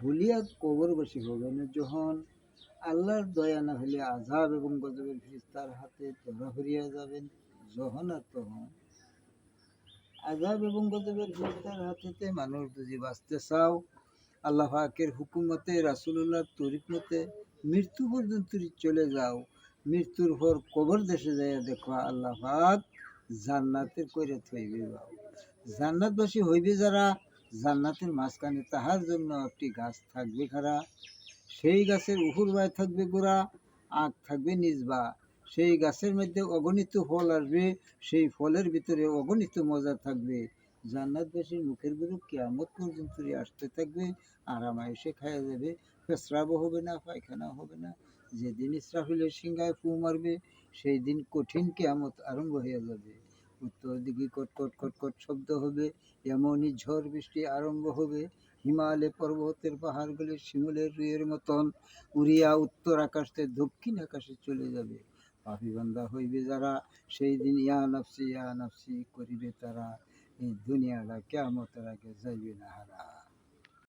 বলিয়া কবরবাসী হবে না। যখন আল্লাহর দয়া না হলে আযাব এবং গজবের ফেরেশতার হাতে ধরা পড়িয়া যাবেন, যখন আর তখন আযাব এবং গজবের ফেরেশতার হাতেতে মানুষ যদি বাঁচতে চাও, আল্লাহ পাকের হুকুম মতে, রাসূলুল্লাহর তরিক মতে মৃত্যু পর্যন্ত চলে যাও। মৃত্যুর পর কবর দেশে যাইয়া দেখো আল্লাহ পাক জান্নাতের কইরা থইবে বাও। জান্নাতবাসী হইবে যারা, জান্নাতের মাঝখানে তাহার জন্য একটি গাছ থাকবে খাড়া, সেই গাছের উপরবায় থাকবে গোড়া, আগ থাকবে নিজবা। সেই গাছের মধ্যে অগণিত ফল আসবে, সেই ফলের ভিতরে অগণিত মজা থাকবে। জান্নাতবাসীর মুখের গুলো কিয়ামত পর্যন্ত আসতে থাকবে, আরামায়েশে খাওয়া যাবে, পেশরাবও হবে না, পায়খানা হবে না। যেদিন ইসরাফিলের সিংহায় ফু মারবে, সেই দিন কঠিন কিয়ামত আরম্ভ হয়ে যাবে। উত্তর দিকে কটকট কটকট শব্দ হবে, এমনই ঝড় বৃষ্টি আরম্ভ হবে, হিমালয় পর্বতের পাহাড়গুলি শিমুলের রুইয়ের মতন উড়িয়া উত্তর আকাশ থেকে দক্ষিণ আকাশে চলে যাবে। পাপী বান্দা হইবে যারা, সেই দিন ইয়া নাফসি করিবে তারা। এই দুনিয়াটা কিয়ামতের আগে যাইবে না হারা।